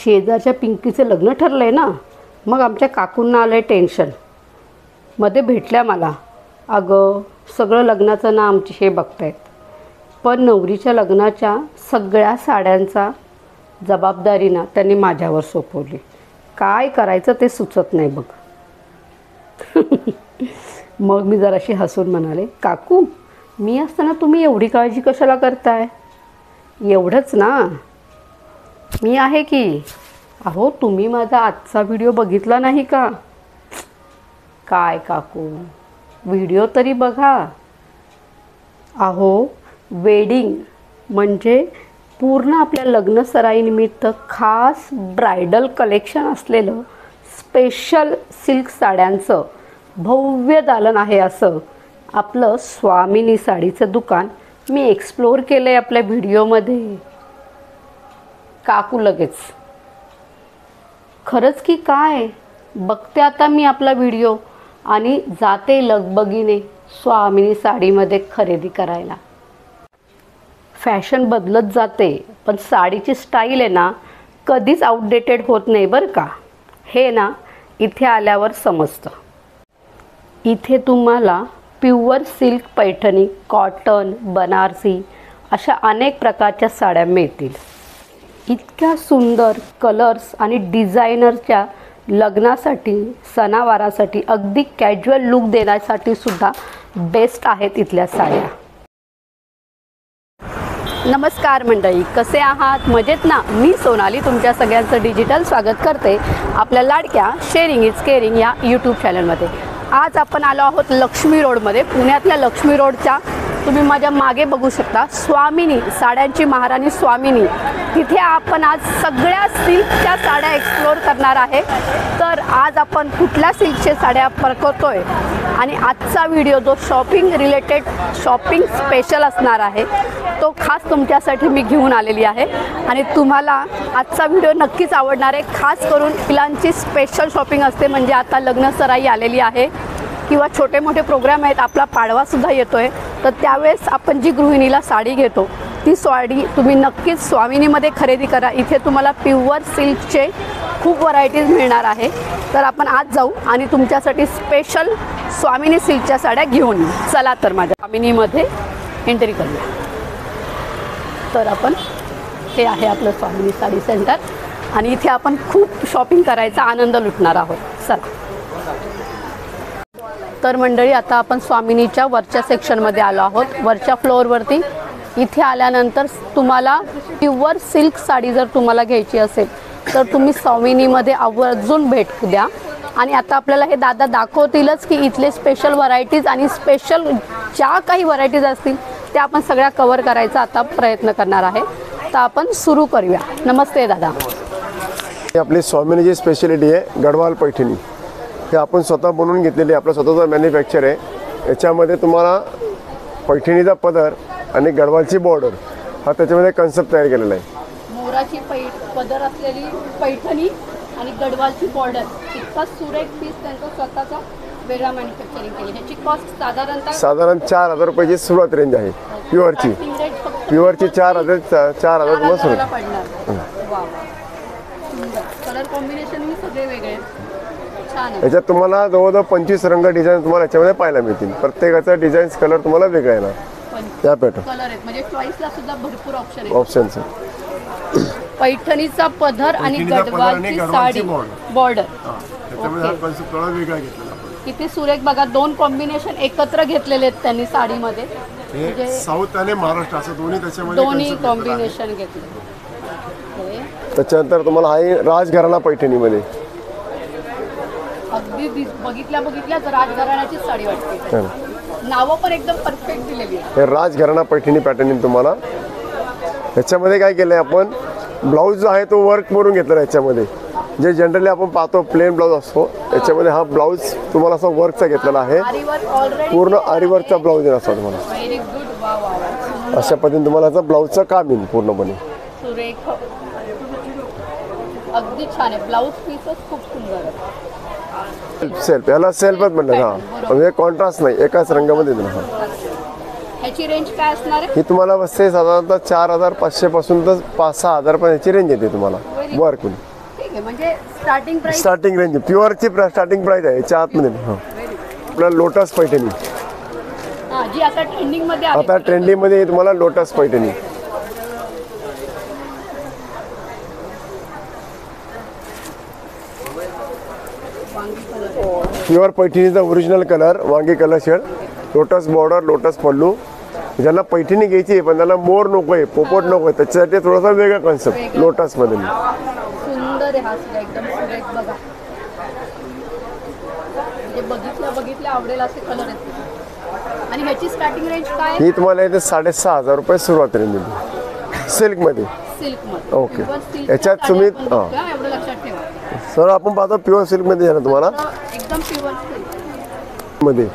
शेजारच्या पिंकीचं लग्न ठरलंय ना, मग आमच्या काकूंना आलंय टेन्शन. मध्ये भेटल्या मला, अगं सगळं लग्नाचं ना आमची हे बघतायत, पण नवरीच्या लग्नाच्या सगळ्या साड्यांचा जबाबदारी ना त्यांनी माझ्यावर सोपवली. काय करायचं ते सुचत नाही बघ. मग मी जराशी हसून म्हणाले, काकू मी असताना तुम्ही एवढी काळजी कशाला करताय? एवढंच ना, मी आहे की. अहो तुम्ही माझा आजचा व्हिडिओ बघितला नाही का? काय काकू, व्हिडिओ तरी बघा. अहो वेडिंग म्हणजे पूर्ण आपल्या लग्नसराईनिमित्त खास ब्रायडल कलेक्शन असलेलं स्पेशल सिल्क साड्यांचं भव्य दालन आहे. असं आपलं स्वामिनी साडीचं दुकान मी एक्सप्लोर केलं आहे आपल्या व्हिडिओमध्ये. काकू लगेच, खरंच की काय? बघते आता मी आपला व्हिडिओ आणि जाते लगबगीने स्वामिनी साडीमध्ये खरेदी करायला. फॅशन बदलत जाते, पण साडीची स्टाईल आहे ना कधीच आउटडेटेड होत नाही बरं का. हे ना इथे आल्यावर समजतं. इथे तुम्हाला pure silk Paithani, cotton, Banarasi अशा अनेक प्रकारच्या साड्या मिळतील. इतक्या सुंदर कलर्स आणि डिझायनरच्या लग्नासाठी, सणावारासाठी, अगदी कॅज्युअल लुक देण्यासाठी सुद्धा बेस्ट आहेत इथल्या साड्या. नमस्कार मंडळी, कसे आहात? मजेत ना? मी सोनाली तुमच्या सगळ्यांचं डिजिटल स्वागत करते आपल्या लाडक्या शेअरिंग इज केअरिंग या यूट्यूब चॅनलमध्ये. आज आपण आलो आहोत लक्ष्मी रोडमध्ये. पुण्यातल्या लक्ष्मी रोडच्या तुम्ही माझ्या मागे बघू शकता स्वामिनी, साड्यांची महाराणी स्वामिनी. तिथे आपण आज सगळ्या सिल्कच्या साड्या एक्सप्लोर करणार आहे. तर आज आपण कुठल्या सिल्कच्या साड्या परकवतोय आणि आजचा व्हिडिओ जो शॉपिंग रिलेटेड, शॉपिंग स्पेशल असणार आहे, तो खास तुमच्यासाठी मी घेऊन आलेली आहे. आणि तुम्हाला आजचा व्हिडिओ नक्कीच आवडणार आहे. खास करून महिलांची स्पेशल शॉपिंग असते, म्हणजे आता लग्नसराई आलेली आहे किंवा छोटे मोठे प्रोग्राम आहेत, आपला पाडवासुद्धा येतो आहे, तर त्यावेळेस आपण जी गृहिणीला साडी घेतो ती साडी तुम्ही नक्कीच स्वामिनीमध्ये खरेदी करा. इथे तुम्हाला प्युअर सिल्कचे खूप व्हरायटीज मिळणार आहे. तर आपण आज जाऊ आणि तुमच्यासाठी स्पेशल स्वामिनी सिल्कच्या साड्या घेऊन येऊ. चला तर माझ्या स्वामिनीमध्ये एंट्री करूया. तर आपण, हे आहे आपलं स्वामिनी साडी सेंटर आणि इथे आपण खूप शॉपिंग करायचा आनंद लुटणार आहोत. चला तर मंडळी, आता आपण स्वामिनीच्या वरच्या सेक्शनमध्ये आलो आहोत, वरच्या फ्लोअरवरती. इथे आल्यानंतर तुम्हाला प्युअर सिल्क साडी जर तुम्हाला घ्यायची असेल तर तुम्ही स्वामिनीमध्ये आवर्जून भेट द्या. आणि आता आपल्याला हे दादा दाखवतीलच की इथले स्पेशल व्हरायटीज आणि स्पेशल ज्या काही व्हरायटीज असतील त्या आपण सगळ्या कव्हर करायचा आता प्रयत्न करणार आहे. तर आपण सुरू करूया. नमस्ते दादा. आपली स्वामिनीची स्पेशालिटी आहे गडवाल पैठणी. हे आपण स्वतः बनवून घेतलेली, आपला स्वतःचा मॅन्युफॅक्चर आहे. याच्यामध्ये तुम्हाला पैठणीचा पदर आणि गडवालची बॉर्डर हा त्याच्यामध्ये कन्सेप्ट तयार केलेला आहे. मोराची पदर असलेली पैठणी आणि गडवालची बॉर्डर, इतका सुरेख पीस त्यांचा स्वतःचा वेगळा मॅन्युफॅक्चरिंग केली. ह्याची कॉस्ट साधारण 4,000 रुपयाची सुरुवात रेंज आहे. प्युअरची 4,000 तुम्हाला सुरुवात पडणार. कलर कॉम्बिनेशन सगळे वेगळे. याच्यात तुम्हाला जवळजवळ 25 रंग डिझाईन तुम्हाला याच्यामध्ये पाहायला मिळतील. प्रत्येकाचा डिझाईन कलर तुम्हाला वेगळा येणार. त्या पॅटर्न कलर आहेत म्हणजे चॉईसला सुद्धा भरपूर ऑप्शन्स. पैठणीचा पदर आणि गडवालची साडी बॉर्डर. किती सुरेख बघा, दोन कॉम्बिनेशन एकत्र घेतलेले आहेत त्यांनी साडीमध्ये. म्हणजे साऊथ आणि महाराष्ट्र असं दोन्ही कॉम्बिनेशन घेतले. त्याच्यानंतर तुम्हाला हा राजघराणा पैठणीमध्ये अगदी बघितल्या राजघराण्याची साडी वाटते. नावं पण एकदम परफेक्ट दिलेली आहे. हे राजघराणा पैठणी पॅटर्न. तुम्हाला ह्याच्यामध्ये काय केलंय, आपण ब्लाऊज जो आहे तो वर्क करून घेतला. याच्यामध्ये जे जनरली आपण पाहतो प्लेन ब्लाऊज असतो, याच्यामध्ये हा ब्लाऊज तुम्हाला असा वर्कचा घेतलेला आहे. पूर्ण आरीवर्कचा ब्लाऊज येणार असतो तुम्हाला. Very good. अशा पद्धतीने तुम्हाला याचा ब्लाऊजचं काम येईल पूर्णपणे. सुरेख, अगदी छान आहे. ब्लाऊज पीसच खूप सुंदर आहे. सेल्फ, याला सेल्फच म्हणतात. हा म्हणजे कॉन्ट्रास्ट नाही, एकाच रंगामध्ये. ह्याची रेंज काय असणार आहे? ही तुम्हाला बसते साधारणतः 4,500 पासून तर 5-6 हजार पर्यंतची रेंज येते तुम्हाला वर्क. ओके, म्हणजे स्टार्टिंग प्राइस. स्टार्टिंग रेंज प्युअरची स्टार्टिंग प्राइस आहे याच्या आतमध्ये. हां, आपल्याला लोटस पैठणी जी आता ट्रेंडिंग मध्ये आहे. आता ट्रेंडिंग मध्ये तुम्हाला लोटस पैठणी. प्युअर पैठणीचा ओरिजिनल कलर वांगी colour shade, lotus border, lotus pallu. ज्यांना पैठणी घ्यायची आहे पण त्यांना मोर नको आहे, पोपट नको आहे, त्याच्यासाठी थोडासा वेगळा कॉन्सेप्ट लोटस मध्ये. सुंदर आहे हा सुद्धा, एकदम सुरेख बघा. म्हणजे बघितल्या आवडेल असे कलर आहेत. आणि ह्याची स्टार्टिंग रेंज काय? ही तुम्हाला इथे 6,500 रुपये सुरुवात रेंज सिल्क मध्ये. सिल्क मध्ये. ओके. याच्यात तुम्ही एवढं लक्षात ठेवा सर, आपण पाहतो प्युअर सिल्क मध्ये आहे ना तुम्हाला एकदम प्युअर सिल्क मध्ये.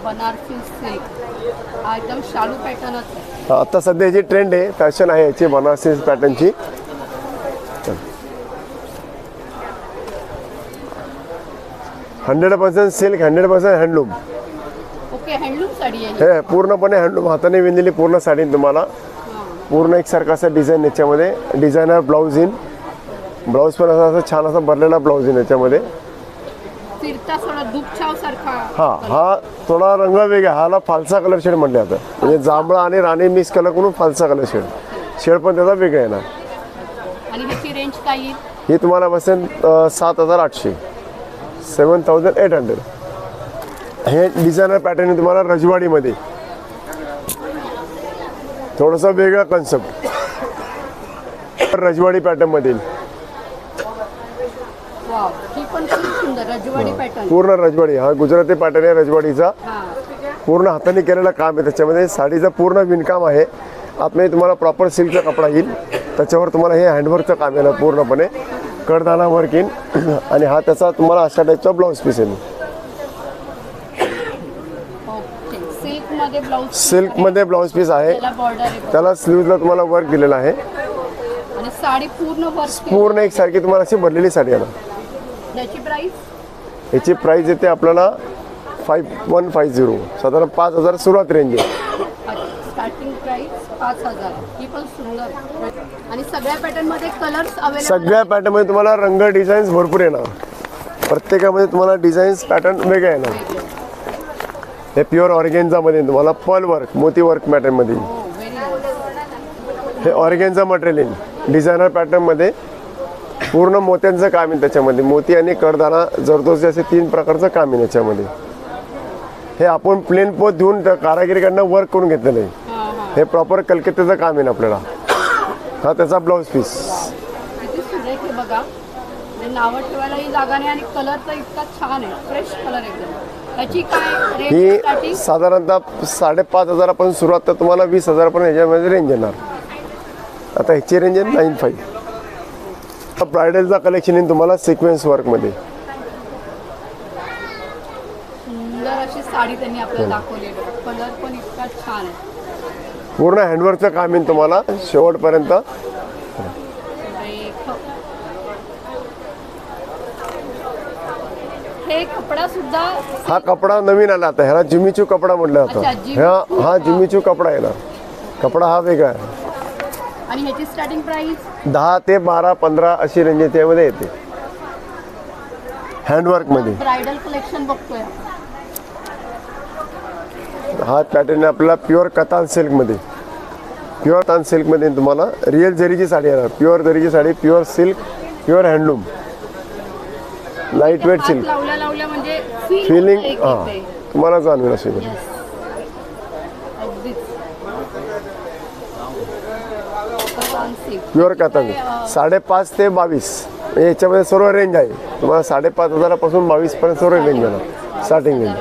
बनारसी सिल्क हा एकदम शालू पॅटर्नच आहे. आता सध्या याची ट्रेंड आहे, फॅशन आहे याची बनारसी पॅटर्नची. 100% silk, 100% handloom. Okay, handloom sari आहे. हे पूर्णपणे हँडलूम, हाताने विणलेली पूर्ण साडी तुम्हाला. पूर्ण एकसारखा असा डिझाईन याच्यामध्ये, डिझायनर ब्लाऊज इन. ब्लाऊज पण असा छान असा भरलेला ब्लाऊज इन याच्यामध्ये. फिरता थोडा दुपछाव सारखा. हा थोडा रंग वेगळा, हाला फालसा कलर शेड म्हटले आता. म्हणजे जांभळा आणि राणी मिक्स कलर करून फालसा कलर शेड. शेड पण त्याचा वेगळा येणार. आणि ह्याची रेंज काय येईल? ही तुम्हाला बसेल 7,800, 7,800. हे डिझायनर पॅटर्न तुम्हाला रजवाडीमध्ये, थोडासा वेगळा कॉन्सेप्ट रजवाडी पॅटर्न मध्ये. वाव, ही पण खूप सुंदर रजवाडी पॅटर्न. पूर्ण रजवाडी, हा गुजराती पॅटर्न आहे रजवाडीचा. पूर्ण हाताने केलेलं काम आहे त्याच्यामध्ये. साडीचं पूर्ण विणकाम आहे. आतमध्ये तुम्हाला प्रॉपर सिल्कचा कपडा येईल, त्याच्यावर तुम्हाला हे हँडवर्कचं काम येणार पूर्णपणे. कडदाना वर्क इन. आणि हा त्याचा तुम्हाला अशा टाईपचा ब्लाऊज पीस आहे. सिल्क मध्ये ब्लाऊज पीस आहे. त्याला स्लीव्हला तुम्हाला वर्क दिलेला आहे. आणि साडी पूर्ण वर्क, पूर्ण एक सारखी तुम्हाला अशी भरलेली साडी आहे. याची प्राइस? याची प्राइस येते आपल्याला 5150, साधारण 5,000 सुरुवात रेंज आहे. Starting price 5,000. ही पण सुंदर. आणि सगळ्या पॅटर्न मध्ये कलर्स अवेलेबल. सगळ्या पॅटर्न मध्ये तुम्हाला रंग डिझाईन्स भरपूर येणार. प्रत्येकामध्ये तुम्हाला डिझाईन्स पॅटर्न वेगळे येणार. हे प्युअर ऑर्गेन्झा मध्ये तुम्हाला पर्ल वर्क, मोती वर्क पॅटर्न मध्ये. हे ऑर्गेन्झा मटेरियल येईल डिझायनर पॅटर्न मध्ये. पूर्ण मोत्यांचं काम आहे त्याच्यामध्ये. मोती आणि कडदाना, जरदोशी असे 3 प्रकारचं काम आहे याच्यामध्ये. हे आपण प्लेन पोत देऊन कारागिरीकडनं वर्क करून घेतलेलं आहे. हे प्रॉपर कलकत्त्याचं काम आहे आपल्याला. हा त्याचा ब्लाऊज पीस. किती सुरेख आहे बघा. नावं ठेवायलाही जागा नाही आणि कलर तर इतका छान आहे, फ्रेश कलर एकदम. याची काय रेंज स्टार्टिंग? ही साधारणतः 5,500 पासून सुरुवात तर तुम्हाला 20,000 पर्यंत याच्यामध्ये रेंज येणार. आता ह्याची रेंज आहे 9,500. ब्रायडलचा कलेक्शन आहे तुम्हाला सिक्वेन्स वर्क मध्ये. सुंदर अशी साडी त्यांनी आपल्याला दाखवली आहे. कलर पण इतका छान आहे. पूर्ण हँडवर्कचं काम आहे तुम्हाला शेवटपर्यंत. हे कपडा सुद्धा, हा कपडा नवीन आला आता. ह्याला जिमीचू कपडा म्हटलं जातं. हा जिमीचू कपडा येणार. कपडा हा वेगळा आहे. आणि ह्याची स्टार्टिंग प्राइस 10 ते 12, 15 अशी रेंज त्यामध्ये येते हँडवर्क मध्ये. ब्रायडल कलेक्शन बघतोय. हा पॅटर्न आपल्याला प्युअर कतान सिल्क मध्ये. प्युअर कतान सिल्क मध्ये तुम्हाला रिअल जरीची साडी येणार. प्युअर जरीची sari, pure silk, pure handloom, light weight silk. लावल्या म्हणजे फिलिंग तुम्हाला जाणवेल असेल. प्युअर कतान 5,500 ते 22 याच्यामध्ये सर्व रेंज आहे. तुम्हाला 5,500 पासून 22 पर्यंत सर्व रेंज येणार स्टार्टिंग रेंज.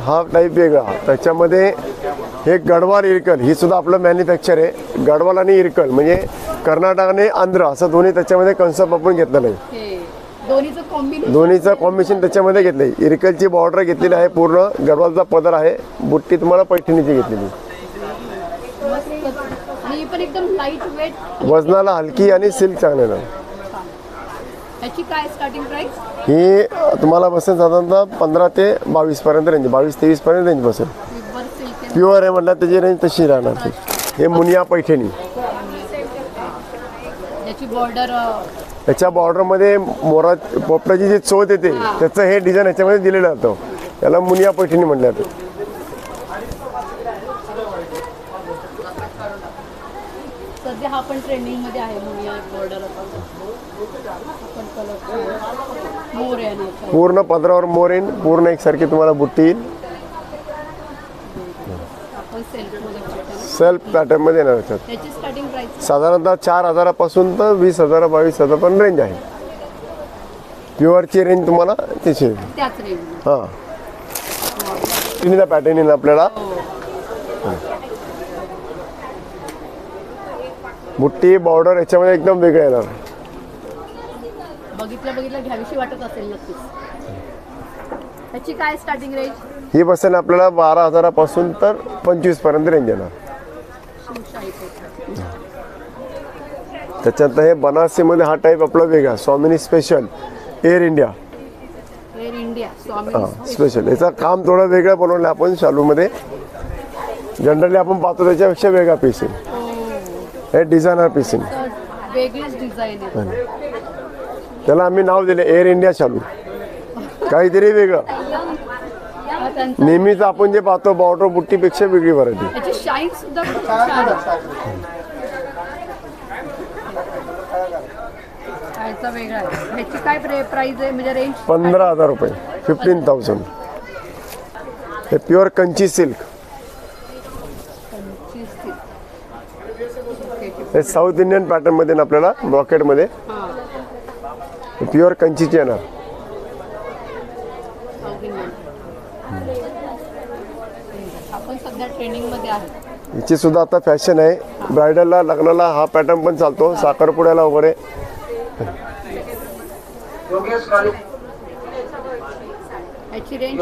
हा टाईप वेगळा. त्याच्यामध्ये हे गडवाल इरकल, ही सुद्धा आपलं मॅन्युफॅक्चर आहे. गडवाल आणि इरकल म्हणजे कर्नाटक आणि आंध्र असं दोन्ही त्याच्यामध्ये कन्सेप्ट आपण घेतलेलं आहे. दोन्हीचं कॉम्बिनेशन त्याच्यामध्ये घेतलंय. इरकलची बॉर्डर घेतलेली आहे, पूर्ण गडवालचा पदर आहे, बुट्टी तुम्हाला पैठणीची घेतलेली. वजनाला हलकी आणि सिल्क चांगले ना. ही तुम्हाला बसेल साधारणतः 15 ते 22 पर्यंत रेंज, 22-23 पर्यंत रेंज बसेल. प्युअर आहे म्हटलं त्याची रेंज तशी राहणार. हे मुनिया पैठणी. त्याची बॉर्डर याच्या बॉर्डरमध्ये मोरा पोपटाची जी चोच येते त्याचं हे डिझाईन याच्यामध्ये दिलेलं जातं. याला मुनिया पैठणी म्हणलं जातं. सध्या हा पण ट्रेंडिंग मध्ये आहे मुनिया बॉर्डर. आपण कलर मोर आहे ना, पूर्ण पदरावर मोर येईल, पूर्ण एकसारखी तुम्हाला बुट्टी येईल. आपण सेल्फ मध्ये pattern. सेल्फ पॅटर्न मध्ये येणार याच्यात. त्याची स्टार्टिंग प्राइस साधारणतः 4,000 तर 20,000 22,000 पण रेंज आहे. प्युअरची रेंज तुम्हाला त्याची. त्याच रेंज. हां तिन्हीचा पॅटर्न येईल आपल्याला. बुट्टी बॉर्डर याच्यामध्ये एकदम वेगळं येणार. बघितलं घ्यावीशी वाटत असेल नक्कीच. त्याची काय स्टार्टिंग रेंज? ही बसेल आपल्याला 12,000 तर 25 पर्यंत रेंज येणार. त्याच्यात हे बनारसीमध्ये हा टाईप आपला वेगळा Swamini special Air India. Air India Swami हां स्पेशल. याचं काम थोडं वेगळं बनवलं आपण शालूमध्ये. जनरली आपण पाहतो त्याच्यापेक्षा वेगळा पीस आहे. हे डिझायनर पीस आहे. वेगळीच डिझाईन आहे. त्याला आम्ही नाव दिले एअर इंडिया शालू. काहीतरी वेगळं. हा त्यांचा नेहमीच आपण जे पाहतो बॉर्डर बुट्टीपेक्षा वेगळी व्हरायटी. त्याची शाईन सुद्धा खूप छान आहे. ह्याचा वेगळा आहे. ह्याची काय प्राइस आहे म्हणजे रेंज? 15,000 रुपये 15,000. हे प्युअर कंची सिल्क. हे साऊथ इंडियन पॅटर्न मध्ये ना आपल्याला ब्रॉकेट मध्ये प्युअर कंचीचे येणार. आपण सध्या ट्रेंडिंग मध्ये आहे. हिची सुद्धा आता फॅशन आहे. ब्रायडलला लग्नाला हा पॅटर्न पण चालतो. साखरपुड्याला वगैरे. याची रेंज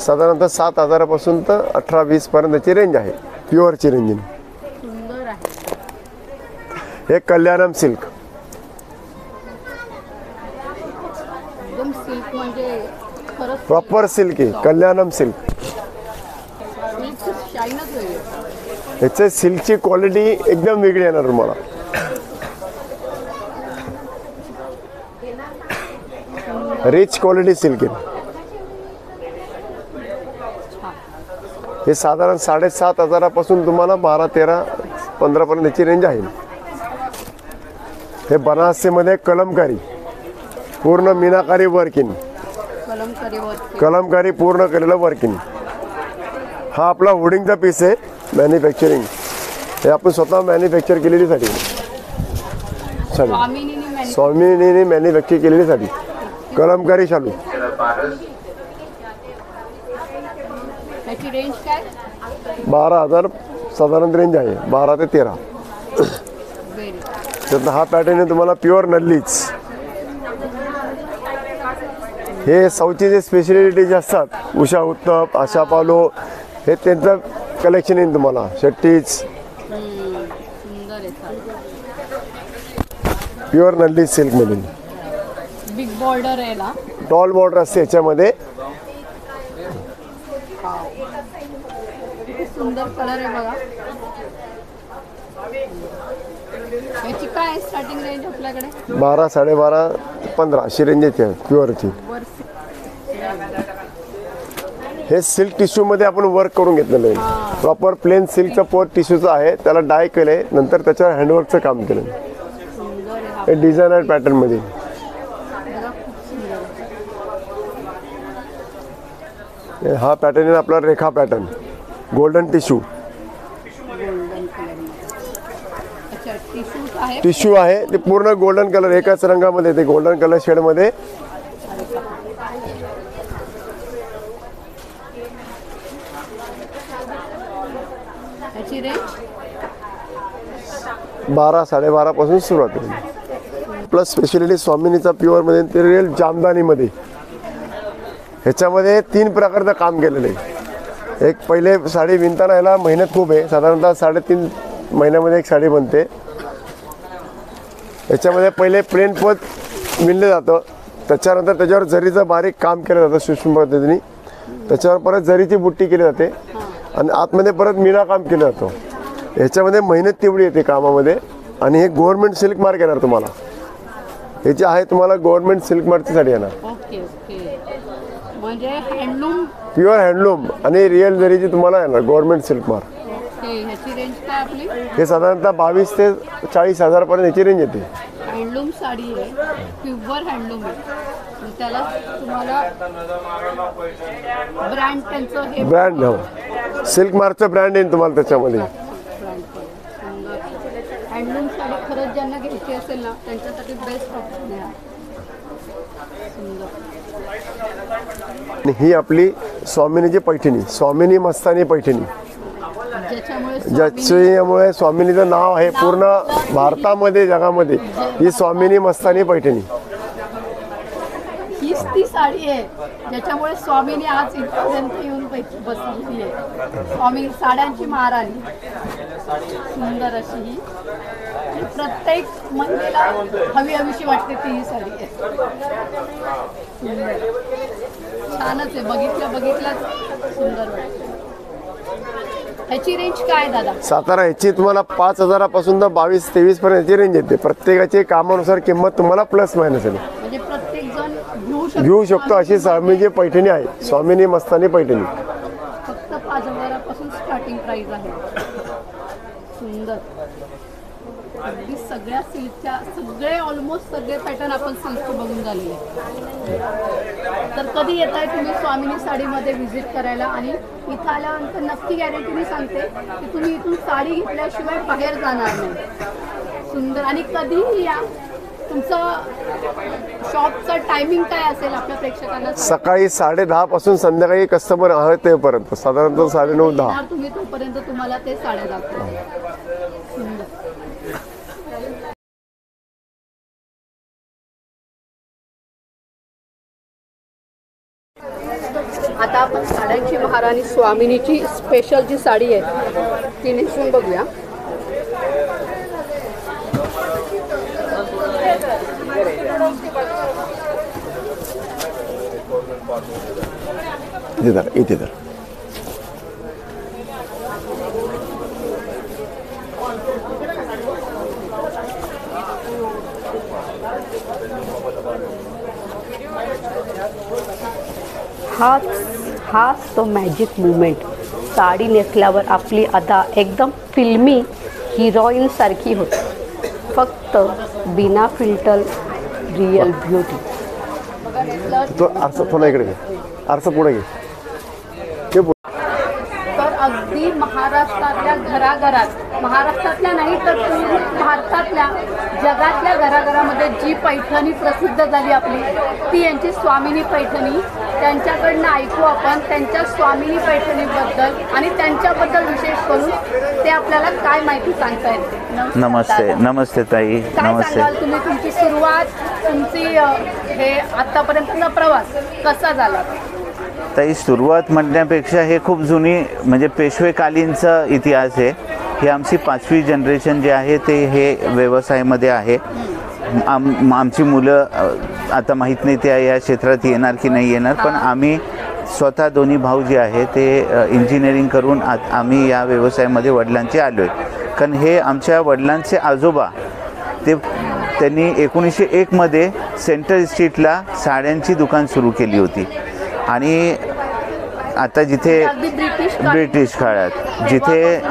साधारणतः 7,000 तर 18-20 पर्यंत याची रेंज आहे. प्युअरची रेंज. सुंदर आहे. हे कल्याणम सिल्क. एकदम सिल्क म्हणजे खरंच प्रॉपर सिल्क आहे. कल्याणम सिल्क. शाईनच वेगळी आहे. याचे सिल्कची क्वालिटी एकदम वेगळी येणार तुम्हाला. रिच क्वालिटी सिल्क आहे. हे साधारण 7,500 तुम्हाला 12, 13, 15 पर्यंत याची रेंज आहे. हे बनारसीमध्ये कलमकारी पूर्ण मीनाकारी वर्किंग. कलमकारी पूर्ण केलेलं वर्किंग. हा आपला होर्डिंगचा पीस आहे. मॅन्युफॅक्चरिंग हे आपण स्वतः मॅन्युफॅक्चर केलेली साडी. स्वामिनीने मॅन्युफॅक्चर केलेली साडी. कलमकारी शालू. त्याची रेंज काय? 12,000 साधारण रेंज आहे. 12 ते 13. त्यात हा पॅटर्न आहे तुम्हाला प्युअर नल्लीच. हे साऊथचे जे स्पेशलिटी जे असतात उषा उत्तप, आशा पालो हे त्यांचं कलेक्शन येईल तुम्हाला. शेट्टीज प्युअर नल्ली सिल्क मधून. बिग बॉर्डर आहे ना. टॉल बॉर्डर असते याच्यामध्ये. सुंदर कलर आहे बघा. याची काय स्टार्टिंग रेंज आपल्याकडे? 12, 12.5, 15 अशी रेंज येते प्युअरची. हे सिल्क टिश्यू मध्ये आपण वर्क करून घेतलेलं आहे. प्रॉपर प्लेन सिल्कचं पोर टिश्यूचं आहे. त्याला डाय केलंय. नंतर त्याच्यावर हँडवर्कचं काम केलं. हे डिझायनर पॅटर्न मध्ये. हा पॅटर्न आहे आपला रेखा पॅटर्न. Golden tissue. टिश्यू आहे ते पूर्ण गोल्डन कलर एकाच रंगामध्ये. ते गोल्डन कलर शेड मध्ये. याची रेंज 12, 12.5 सुरुवात आहे. प्लस स्पेशलिटी स्वामिनीचा प्युअर मध्ये ते रिअल जामदानी मध्ये. ह्याच्यामध्ये 3 प्रकारचं काम केलेलं आहे. एक पहिले साडी विणताना याला मेहनत खूप आहे. साधारणतः 3.5 महिन्यामध्ये एक साडी बनते. याच्यामध्ये पहिले प्लेन पद विणलं जातं. त्याच्यानंतर त्याच्यावर जरीचं बारीक काम केलं जातं सूक्ष्म पद्धतीने. त्याच्यावर परत जरीची बुट्टी केली जाते आणि आतमध्ये परत मीना काम केलं जातं. ह्याच्यामध्ये मेहनत तेवढी येते कामामध्ये. आणि हे गव्हर्नमेंट सिल्क मार्क येणार तुम्हाला. हे जे आहे तुम्हाला गव्हर्नमेंट सिल्क मार्कची साडी येणार. ओके ओके, म्हणजे हँडलूम, प्युअर हँडलूम आणि रिअल जरीची तुम्हाला येणार गव्हर्नमेंट सिल्क मार्क. ओके. ह्याची रेंज काय आपली? हे साधारणतः 22 ते 40 हजारपर्यंत याची रेंज येते. हँडलूम साडी आहे, प्युअर हँडलूम आहे. आणि त्याला तुम्हाला ब्रँड त्यांचं हे ब्रँड हो, सिल्क मार्कचं ब्रँड येईल तुम्हाला त्याच्यामध्ये. हँडलूम साडी खरंच ज्यांना घ्यायची असेल ना त्यांच्यासाठी बेस्ट ऑप्शन आहे. सुंदर. आणि ही आपली स्वामिनीची पैठणी, स्वामिनी मस्तानी पैठणी, ज्याच्यामुळे स्वामिनीचं नाव आहे पूर्ण भारतामध्ये जगामध्ये. ही स्वामिनी मस्तानी पैठणी, हीच ती साडी आहे ज्याच्यामुळे स्वामीने आज इथपर्यंत येऊन बसलेली आहे. स्वामी साड्यांची महाराणी. सुंदर अशी ही, प्रत्येक महिलेला हवी हवीशी वाटते ती ही साडी आहे. सुंदर, छानच आहे, बघितल्याच सुंदर वाटते. ह्याची रेंज काय दादा? सातारा ह्याची तुम्हाला 5,000पासून तर 22-23 पर्यंत याची रेंज येते. प्रत्येकाची कामानुसार किंमत तुम्हाला प्लस मायनस आहे. म्हणजे प्रत्येक जण घेऊ शकतो अशी स्वामीची पैठणी आहे, स्वामिनी मस्तानी पैठणी. फक्त 5,000पासून स्टार्टिंग प्राइस आहे. सुंदर. अगदी सगळ्या सिल्कच्या सगळे ऑलमोस्ट सगळे पॅटर्न आपण सिल्कचे बघून झालेले. तर कधी येत आहे तुम्ही स्वामिनी साडीमध्ये व्हिजिट करायला? आणि इथं आल्यानंतर नक्की गॅरंटीने सांगते की तुम्ही इथून साडी घेतल्याशिवाय बाहेर जाणार नाही. सुंदर. आणि कधीही या. तुमचं शॉपचं टायमिंग काय असेल आपल्या प्रेक्षकांना? सकाळी 10:30 पासून संध्याकाळी कस्टमर आहे तेपर्यंत, साधारणतः 9:30-10. तुम्ही तोपर्यंत तुम्हाला ते साड्या दाखवा. सुंदर. आता आपण साड्यांची महाराणी स्वामिनीची स्पेशल जी साडी आहे ती नेसून बघूया. इथे तर हाच तो मॅजिक मुवमेंट. साडी नेसल्यावर आपली अदा एकदम फिल्मी हिरोईन सारखी होते. फक्त बिना फिल्टर रिअल ब्युटी. तो आरसा थोडा इकडे घे, आरसा पुढे घे. तर अगदी महाराष्ट्रातल्या घराघरात, महाराष्ट्रातल्या नाही तर भारतातल्या जगातल्या घराघरामध्ये जी पैठणी प्रसिद्ध झाली आपली ती यांची स्वामिनी पैठणी. त्यांच्याकडनं ऐकू आपण त्यांच्या स्वामिनी पैठणीबद्दल आणि त्यांच्याबद्दल विशेष करून ते आपल्याला काय माहिती सांगता येते. नमस्ते. नमस्ते ताई. नमस्ते. तुम्ही तुमची सुरुवात, तुमची हे आतापर्यंतचा प्रवास कसा झाला? ताई सुरुवात म्हणण्यापेक्षा हे खूप जुनी म्हणजे पेशवेकालीनचा इतिहास आहे. ही आमची 5वी जनरेशन जे आहे ते हे व्यवसायामध्ये आहे. आमची मुलं आता माहीत नाही ते या क्षेत्रात येणार की नाही येणार, पण आम्ही स्वतः दोन्ही भाऊ जे आहे ते इंजिनिअरिंग करून आम्ही या व्यवसायामध्ये वडिलांचे आलो आहे. कारण हे आमच्या वडिलांचे आजोबा त्यांनी 1901मध्ये सेंट्रल स्ट्रीटला साड्यांची दुकान सुरू केली होती. आणि आता जिथे ब्रिटिश काळात जिथे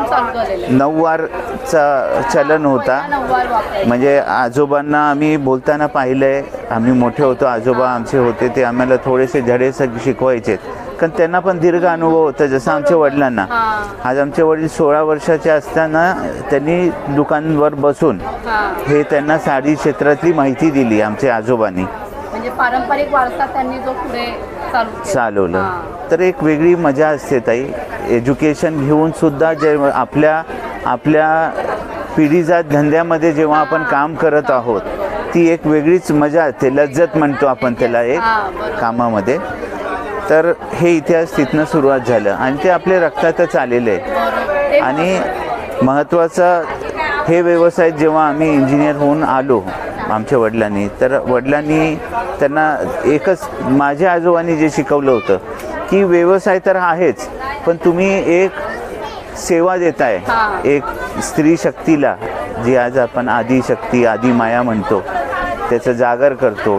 नऊवारचा चलन होता, म्हणजे आजोबांना आम्ही बोलताना पाहिलं आहे. आम्ही मोठे होतो, आजोबा आमचे होते ते आम्हाला थोडेसे धडे शिकवायचे, कारण त्यांना पण दीर्घ अनुभव होता जसं आमच्या वडिलांना. आज आमचे वडील 16 वर्षाचे असताना त्यांनी दुकानावर बसून हे त्यांना साडी क्षेत्रातली माहिती दिली आमच्या आजोबांनी. म्हणजे पारंपरिक वारसा त्यांनी जो पुढे चालवलं. तर एक वेगळी मजा असते ताई. एज्युकेशन घेऊन सुद्धा जे आपल्या पिढीजात धंद्यामध्ये जेव्हा आपण काम करत आहोत ती एक वेगळीच मजा असते, लज्जत म्हणतो आपण त्याला एक कामामध्ये. तर हे इतिहास तिथनं सुरुवात झालं आणि ते आपल्या रक्तातच आलेलं आहे. आणि महत्त्वाचं हे व्यवसाय जेव्हा आम्ही इंजिनियर होऊन आलो आमच्या वडिलांनी, तर वडिलांनी त्यांना एकच माझ्या आजोबांनी जे शिकवलं होतं की व्यवसाय तर आहेच, पण तुम्ही एक सेवा देताय एक स्त्री शक्तीला जी आज आपण आदिशक्ती आदिमाया म्हणतो, त्याचं जागर करतो,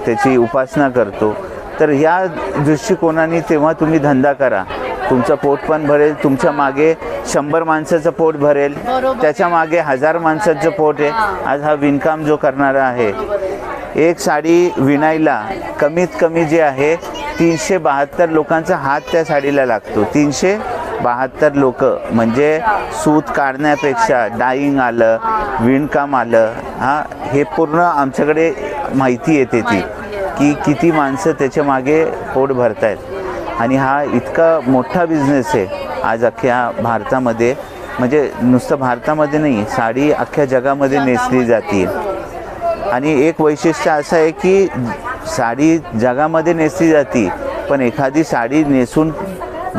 त्याची उपासना करतो. तर ह्या दृष्टिकोनाने तेव्हा तुम्ही धंदा करा, तुमचं पोट पण भरेल, तुमच्या मागे 100 माणसाचं पोट भरेल, त्याच्या मागे 1000 माणसाचं पोट आहे. आज हा विणकाम जो करणारा आहे, एक साडी विणायला कमीत कमी जे आहे 372 लोकांचा हात त्या साडीला लागतो. 372 लोक, म्हणजे सूत काढण्यापेक्षा डाईंग आलं, विणकाम आलं, हे पूर्ण आमच्याकडे माहिती येते ती की किती माणसं त्याच्या मागे पोट भरतायत. आणि हा इतका मोठा बिझनेस आहे आज अख्ख्या भारतामध्ये, म्हणजे नुसतं भारतामध्ये नाही, साडी अख्ख्या जगामध्ये नेसली जाते. आणि एक वैशिष्ट्य असं आहे की साडी जगामध्ये नेसली जाते, पण एखादी साडी नेसून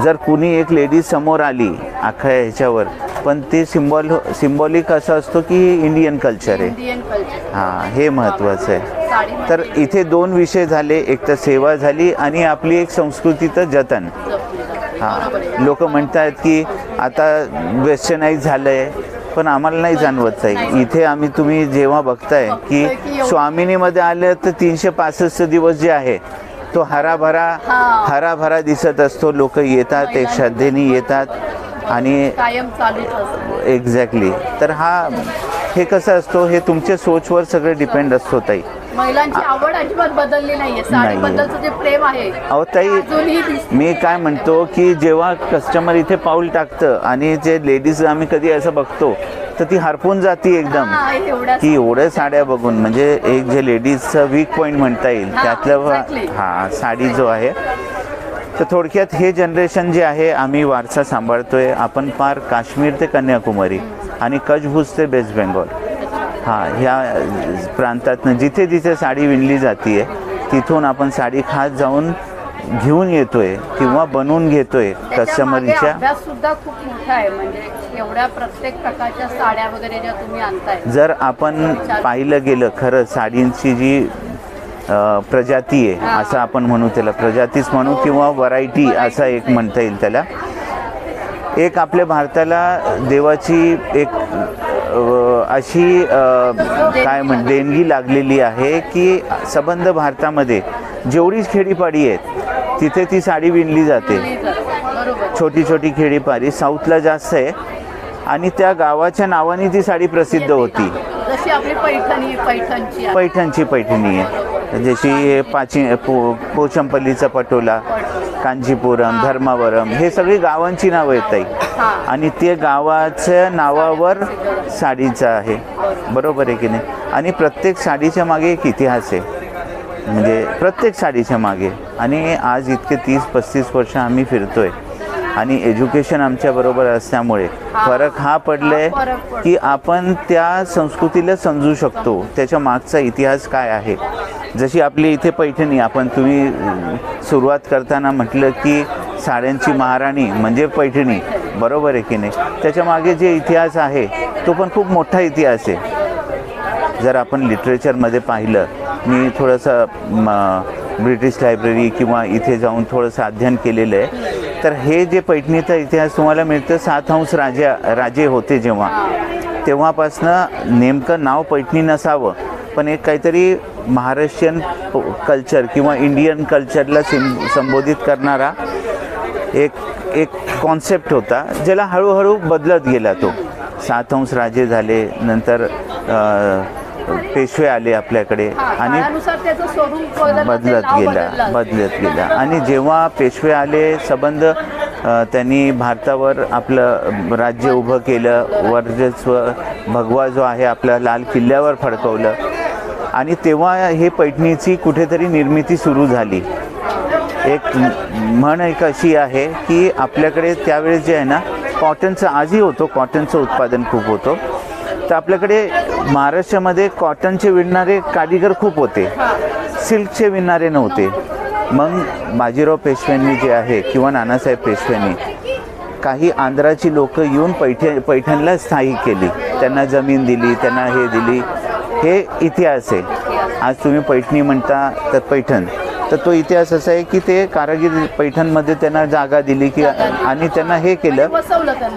जर कुणी एक लेडीज समोर आली अख्ख्या ह्याच्यावर, पण ते सिम्बॉलिक असं असतो की इंडियन कल्चर आहे. हां, हे महत्त्वाचं आहे. तर इथे 2 विषय झाले, एक तर सेवा झाली आणि आपली एक संस्कृतीचं जतन. हां, लोक म्हणतात की आता वेस्टर्नाइज झालं आहे, पण आम्हाला नाही जाणवत आहे. इथे आम्ही, तुम्ही जेव्हा बघताय की स्वामिनीमध्ये आलं तर 365 दिवस जे आहे तो हराभरा दिसत असतो. लोक येतात, एक श्रद्धेने येतात आणि कायम चालूच. एक्झॅक्टली. तर हे कसं असतो, हे तुमच्या सोचवर सगळं डिपेंड असतो ताई. महिलांची आवड अजिबात बदलली नाहीये, साडीबद्दलचं जे प्रेम आहे. अहो ताई, मी काय म्हणतो की जेव्हा कस्टमर इथे पाऊल टाकतं आणि जे लेडीज आम्ही कधी असं बघतो तर ती हरपून जाती एकदम की एवढ्या साड्या बघून. म्हणजे एक जे लेडीजचं वीक पॉईंट म्हणता येईल त्यातलं साडी जो आहे. तर थोडक्यात हे जनरेशन जे आहे, आम्ही वारसा सांभाळतोय. आपण पार काश्मीर ते कन्याकुमारी आणि कच्छभूज ते वेस्ट बेंगॉल, ह्या प्रांतातनं जिथे जिथे साडी विणली जाते तिथून आपण साडी खास जाऊन घेऊन येतोय किंवा बनवून घेतोय कस्टमरच्या. अभ्यास सुद्धा खूप मोठा आहे, म्हणजे एवढ्या प्रत्येक प्रकारच्या साड्या वगैरे ज्या तुम्ही आणताय. जर आपण पाहिलं गेलं खरं साडींची जी प्रजाती आहे, असं आपण म्हणू, त्याला प्रजातीच म्हणू किंवा व्हरायटी असं एक म्हणता येईल त्याला. एक आपल्या भारताला देवाची एक अशी काय देणगी लागलेली आहे की संबंध भारतामध्ये जेवढी खेडीपाडी आहेत तिथे ती साडी विणली जाते. छोटी छोटी खेडीपाडी साऊथला जास्त आहे आणि त्या गावाच्या नावाने ती साडी प्रसिद्ध होती. जशी आपली पैठणी आहे, जशी पोचंपल्लीचा पटोला, कांचीपुरम, धर्मावरम, हे सगळी गावांची नावं येत आहे आणि ते गावाच्या नावावर साडीचं आहे. बरोबर आहे की नाही? आणि प्रत्येक साडीच्या मागे एक इतिहास आहे, म्हणजे प्रत्येक साडीच्या मागे. आणि आज इतके 30-35 वर्ष आम्ही फिरतोय आणि एज्युकेशन आमच्याबरोबर असल्यामुळे फरक हा पडलाय की आपण त्या संस्कृतीला समजू शकतो, त्याच्या मागचा इतिहास काय आहे. जशी आपली इथे पैठणी, तुम्ही सुरुवात करताना म्हटलं की साड्यांची महाराणी म्हणजे पैठणी, बरोबर आहे की नाही? त्याच्या मागे जे इतिहास आहे तो पण खूप मोठा इतिहास आहे. जर आपण लिटरेचरमध्ये पाहिलं, मी थोडंसं ब्रिटिश लायब्ररी किंवा इथे जाऊन थोडंसं अध्ययन केलेलं आहे, तर हे जे पैठणीचा इतिहास तुम्हाला मिळतं, 7 अंश राजे होते जेव्हा, तेव्हापासनं नेमकं नाव पैठणी नसावं पण एक काहीतरी महाराष्ट्रीयन कल्चर किंवा इंडियन कल्चरला संबोधित करणारा एक कॉन्सेप्ट होता, ज्याला हळूहळू बदलत गेला. तो 7 अंश राजे झाले, नंतर पेशवे आले आपल्याकडे आणि बदलत गेला. आणि जेव्हा पेशवे आले, संबंध त्यांनी भारतावर आपलं राज्य उभं केलं, वर्चस्व भगवा जो आहे आपल्या लाल किल्ल्यावर फडकवलं आणि तेव्हा हे पैठणीची कुठेतरी निर्मिती सुरू झाली. एक म्हण एक अशी आहे की आपल्याकडे त्यावेळेस जे आहे ना, कॉटनचं आजही होतं, कॉटनचं उत्पादन खूप होतं, तर आपल्याकडे महाराष्ट्रामध्ये कॉटनचे विणणारे कारीगर खूप होते, सिल्कचे विणणारे नव्हते. मग बाजीराव पेशव्यांनी जे आहे किंवा नानासाहेब पेशव्यांनी काही आंध्राची लोक येऊन पैठणला स्थायिक केली, त्यांना जमीन दिली, त्यांना हे दिली. हे इतिहास आहे. आज तुम्ही पैठणी म्हणता तर पैठण, तर तो इतिहास असा आहे की ते कारागीर पैठणमध्ये त्यांना जागा दिली की आणि त्यांना हे केलं,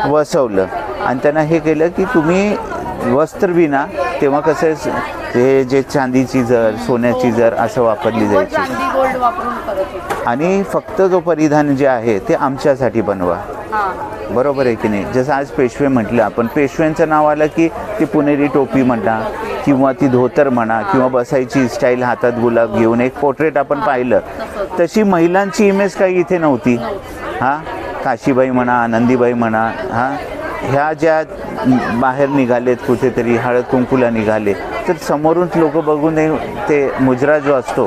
वसवलं आणि त्यांना हे केलं की तुम्ही वस्त्र विना तेव्हा कसं हे जे चांदीची जर सोन्याची जर असं वापरली जायची चांदी गोल्ड वापरून करत होते. आणि फक्त जो परिधान जे आहे ते आमच्यासाठी बनवा. हां बरोबर आहे की नाही. जसं आज पेशवे म्हटलं आपण, पेशव्यांचं नाव आलं की ती पुणेरी टोपी म्हणा किंवा ती धोतर म्हणा किंवा बसायची स्टाईल, हातात गुलाब घेऊन एक पोर्ट्रेट आपण पाहिलं, तशी महिलांची इमेज काही इथे नव्हती. हां काशीबाई म्हणा, आनंदीबाई म्हणा, हां ह्या ज्या बाहेर निघालेत कुठेतरी हळद कुंकूला निघाले तर समोरून लोक बघून ते मुजरा जो असतो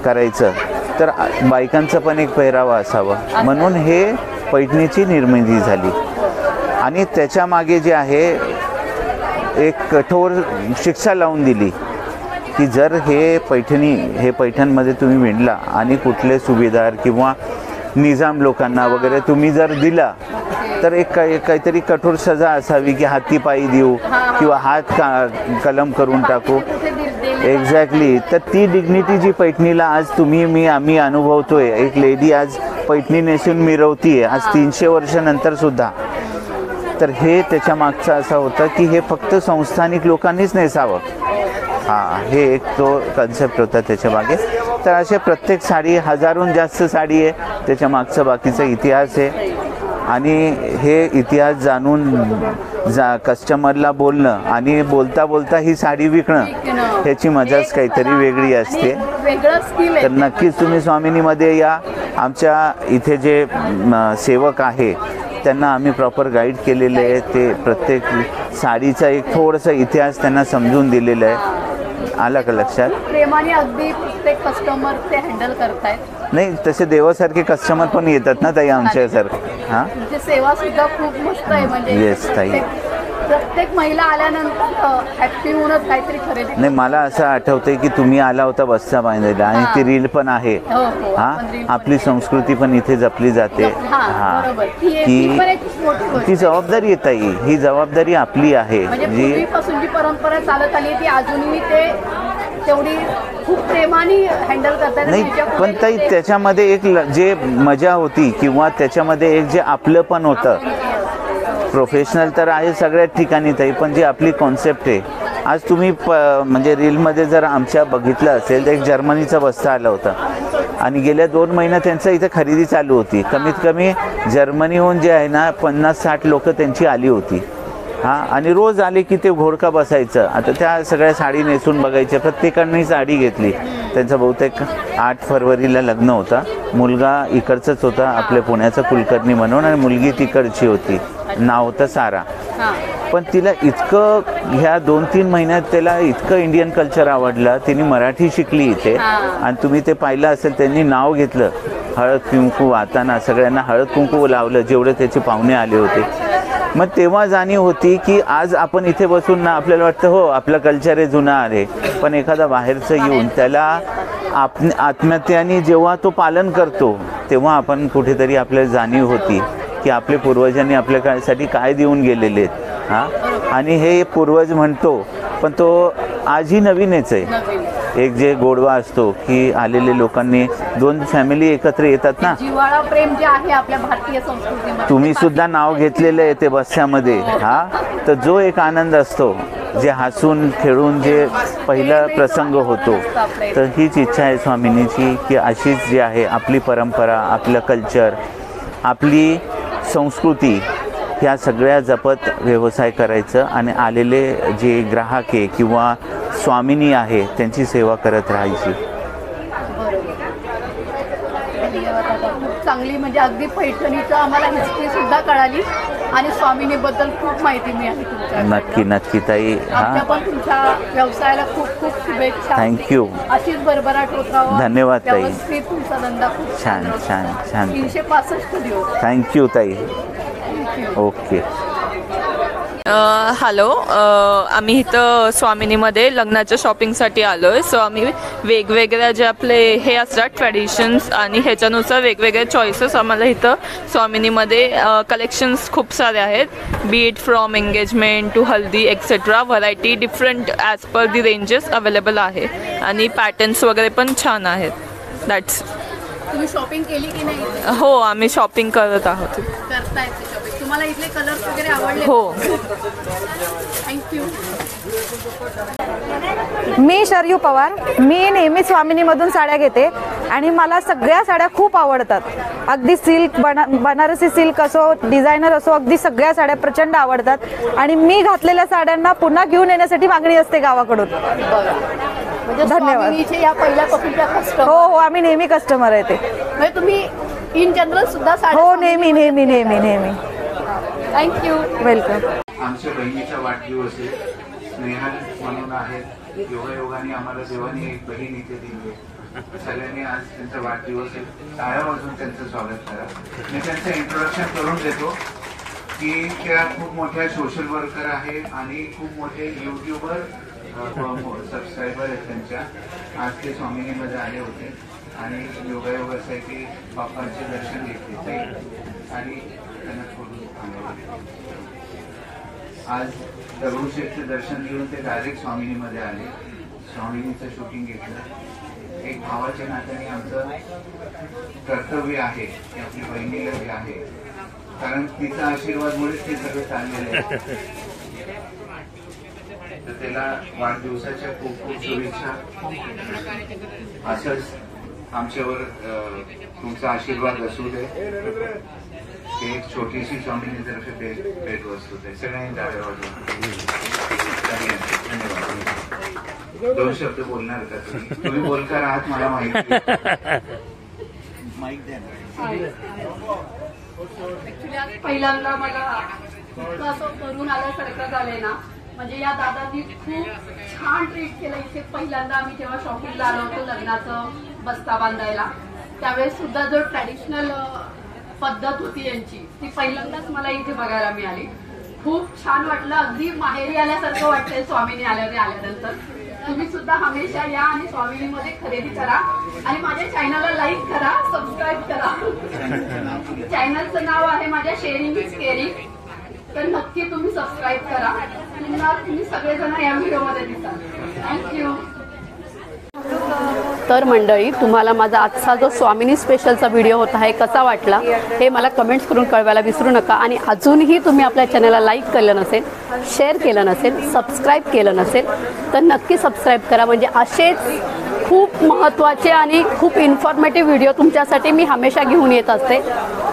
करायचं, तर बायकांचा पण एक पेहरावा असावा म्हणून हे पैठणीची निर्मिती झाली. आणि त्याच्या मागे जे आहे एक कठोर शिक्षा लावून दिली की जर हे पैठणमध्ये तुम्ही विणला आणि कुठले सुभेदार किंवा निजाम लोकांना वगैरे तुम्ही जर दिला तर एक काहीतरी कठोर सजा असावी की हातीपायी देऊ किंवा हात कलम करून टाकू. एक्झॅक्टली. तर ती डिग्निटी जी पैठणीला आज तुम्ही आम्ही अनुभवतोय, एक लेडी आज पैठणी नेसून मिरवतीये आज 300 वर्षानंतर सुद्धा, तर हे त्याच्या मागचं असं होतं की हे फक्त संस्थानिक लोकांनीच नेसावं. हां हे एक तो कन्सेप्ट होता त्याच्या मागे. तर असे प्रत्येक साडी हजारोहून जास्त साडी आहे, त्याच्या मागचं बाकीचा इतिहास आहे. आणि हे इतिहास जाणून कस्टमरला बोलणं आणि बोलता बोलता ही साडी विकणं ह्याची मजाच काहीतरी वेगळी असते. तर नक्कीच तुम्ही स्वामिनीमध्ये या. आमच्या इथे जे सेवक आहे त्यांना आम्ही प्रॉपर गाईड केलेले आहे. ते प्रत्येक साडीचा एक थोडंसं इतिहास त्यांना समजून दिलेलं आहे. आला का लक्षात? प्रेमाने अगदी प्रत्येक कस्टमर ते हँडल करतायत. नाही तसे देवासारखे कस्टमर पण येतात ना ताई आमच्यासारखे. हां म्हणजे सेवा सुद्धा खूप मस्त आहे. म्हणजे येस ताई. प्रत्येक महिला आल्यानंतर हॅपी होऊनच काहीतरी खरेदी. नाही मला असं आठवतंय की तुम्ही आला होता बस्ता बांधायला आणि ती रील पण आहे. हां आपली संस्कृती पण इथे जपली जाते. हां ती जबाबदारी आहे ताई, ही जबाबदारी आपली आहे. जी पूर्वीपासून जी परंपरा चालत आली ती अजूनही ते तेवढी खूप प्रेमाने हँडल करतात. नाही पण ताई त्याच्यामध्ये एक जे मजा होती किंवा त्याच्यामध्ये एक जे आपलं पण होतं. प्रोफेशनल तर आहे सगळ्याच ठिकाणी ताई, पण जी आपली कॉन्सेप्ट आहे आज तुम्ही म्हणजे रीलमध्ये जर आमच्या बघितलं असेल तर एक जर्मनीचा बस्ता आला होता आणि गेल्या 2 महिन्यात त्यांचं इथं खरेदी चालू होती. कमीत कमी जर्मनीहून जे आहे ना 50-60 लोक त्यांची आली होती. हां आणि रोज आले की ते घोडका बसायचं. आता त्या सगळ्या साडी नेसून बघायच्या, प्रत्येकाने साडी घेतली. त्यांचं बहुतेक 8 फरवरीला लग्न होता. मुलगा इकडचाच होता आपल्या पुण्याचा कुलकर्णी म्हणून आणि मुलगी तिकडची होती. नाव होतं सारा. पण तिला इतकं ह्या 2-3 महिन्यात त्याला इतकं इंडियन कल्चर आवडलं. तिने मराठी शिकली इथे आणि तुम्ही ते पाहिलं असेल त्यांनी नाव घेतलं. हळद कुंकू वाहताना सगळ्यांना हळद कुंकू लावलं जेवढे त्याचे पाहुणे आले होते. मग तेव्हा जाणीव होती की आज आपण इथे बसून ना आपल्याला वाटतं हो आपलं कल्चर आहे जुनं आहे, पण एखादा बाहेरचं येऊन त्याला आत्मीयतेने जेव्हा तो पालन करतो तेव्हा आपण कुठेतरी आपल्याला जाणीव होती की आपले पूर्वजांनी आपल्यासाठी काय देऊन गेलेले आहेत. हां आणि हे पूर्वज म्हणतो पण तो आजही नवीनच आहे. एक जे गोडवा असतो की आलेले लोकांनी 2 फॅमिली एकत्र येतात ना, जिव्हाळा प्रेम जे आहे आपल्या भारतीय संस्कृतीमध्ये. तुम्ही सुद्धा नाव घेतलेलं आहे ते बस्त्यामध्ये. हां तर जो एक आनंद असतो जे हसून खेळून जे पहिला प्रसंग होतो, तर हीच इच्छा आहे स्वामिनीची की अशीच जी आहे आपली परंपरा, आपलं कल्चर, आपली संस्कृती ह्या सगळ्या जपत व्यवसाय करायचं आणि आलेले जे ग्राहक आहे किंवा स्वामिनी आहे त्यांची सेवा करत राहायची. खूप चांगली म्हणजे अगदी पैठणीचं आम्हाला हिस्ट्री सुद्धा कळाली आणि स्वामिनीबद्दल खूप माहिती मिळाली तुमच्या. नक्की ताई. आमच्या पण तुमच्या व्यवसायाला खूप खूप शुभेच्छा. थँक्यू. अशीच भरभराट होत राहा. धन्यवाद ताई. तुमचा धंदा खूप छान 365 दिवस. थँक्यू ताई. ओके. हॅलो, आम्ही इथं स्वामिनीमध्ये लग्नाच्या शॉपिंगसाठी आलो आहे. सो आम्ही वेगवेगळ्या जे आपले हे असतात ट्रॅडिशन्स आणि ह्याच्यानुसार वेगवेगळे चॉईसेस आम्हाला इथं स्वामिनीमध्ये कलेक्शन्स खूप सारे आहेत. Be it from engagement to haldi etcetera, variety different as per the ranges available आहे आणि पॅटर्न्स वगैरे पण छान आहेत. दॅट्स. तुम्ही शॉपिंग केली की नाही? हो आम्ही शॉपिंग करत आहोत. करतायत शॉपिंग. तुम्हाला इथले कलर्स वगैरे आवडले? हो. थँक्यू. मी शरयू पवार. मी नेहमी स्वामिनीमधून साड्या घेते आणि मला सगळ्या साड्या खूप आवडतात. अगदी सिल्क बनारसी सिल्क असो, डिझायनर असो, अगदी सगळ्या साड्या प्रचंड आवडतात आणि मी घातलेल्या साड्यांना पुन्हा घेऊन येण्यासाठी मागणी असते गावाकडून. म्हणजे धन्यवाद. स्वामिनीचे या पहिल्यापासूनच्या कस्टमर. हो हो, आम्ही नेहमी कस्टमर आहे ते. म्हणजे तुम्ही इन जनरल सुद्धा साड्या? हो, नेहमी नेहमी नेहमी नेहमी. थँक्यू. वेलकम. आमच्या बहिणीचा वाढदिवस आहे. स्नेहल म्हणून आहेत. योगायोगाने आम्हाला देवाने एक बहीण इथे दिली आहे. सगळ्यांनी आज त्यांचा वाढदिवस आहे. टाळ्या वाजून त्यांचं स्वागत करा. मी त्यांचं इंट्रोडक्शन करून देतो की त्या खूप मोठ्या सोशल वर्कर आहे आणि खूप मोठे युट्यूबर सबस्क्रायबर आहेत त्यांच्या. आज ते स्वामिनीमध्ये आले होते आणि योगायोगासाठी बाप्पांचे दर्शन घेतले ते आणि त्यांना सोडून आज दगडूशेठचं दर्शन घेऊन ते डायरेक्ट स्वामिनीमध्ये आले. स्वामिनीचं शूटिंग घेतलं. एक भावाच्या नात्याने आमचं कर्तव्य आहे की आपली बहिणीला जे आहे, कारण तिचा आशीर्वादमुळेच ते सगळं चाललेलं आहे. तर त्याला वाढदिवसाच्या खूप खूप शुभेच्छा. असंच आमच्यावर तुमचा आशीर्वाद असू दे. एक छोटीशी स्वामिनीतर्फे भेटवस्तू आहे. सगळ्यांनी टाळ्या वाजवा. धन्यवाद. 2 शब्द बोलणार का तुम्ही बोलकार आहात मला माहिती. माईक द्या. ऍक्च्युली आज पहिल्यांदा मला इतकं असं करून आल्यासारखं झालंय ना. म्हणजे या दादांनी खूप छान ट्रीट केलं इथे. पहिल्यांदा आम्ही जेव्हा शॉपिंगला आलो होतो लग्नाचं बस्ता बांधायला, त्यावेळेस सुद्धा जो ट्रॅडिशनल पद्धत होती यांची, ती पहिल्यांदाच मला इथे बघायला मिळाली. खूप छान वाटलं. अगदी माहेरी आल्यासारखं वाटतंय स्वामिनी आल्यानंतर. तुम्ही सुद्धा हमेशा या आणि स्वामिनीमध्ये खरेदी करा आणि माझ्या चॅनलला लाईक करा, सबस्क्राईब करा. चॅनलचं नाव आहे माझ्या शेअरिंग इज केअरिंग. तर नक्की तुम्ही सबस्क्राईब करा. तुम्ही सगळेजण या व्हिडिओमध्ये दिसाल. थँक्यू. तर मंडळी, तुम्हाला माझा आजचा जो स्वामिनी स्पेशलचा व्हिडिओ होता हे कसा वाटला हे मला कमेंट्स करून कळवायला विसरू नका. आणि अजूनही तुम्ही आपल्या चॅनलला लाईक केलं नसेल, शेअर केलं नसेल, सबस्क्राईब केलं नसेल तर नक्की सबस्क्राईब करा. म्हणजे असेच खूप महत्त्वाचे आणि खूप इन्फॉर्मेटिव्ह व्हिडिओ तुमच्यासाठी मी हमेशा घेऊन येत असते.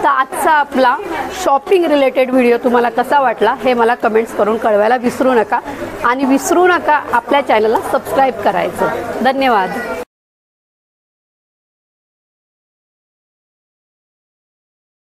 तर आजचा आपला शॉपिंग रिलेटेड व्हिडिओ तुम्हाला कसा वाटला हे मला कमेंट्स करून कळवायला विसरू नका. आणि विसरू नका आपल्या चॅनलला सबस्क्राईब करायचं. धन्यवाद.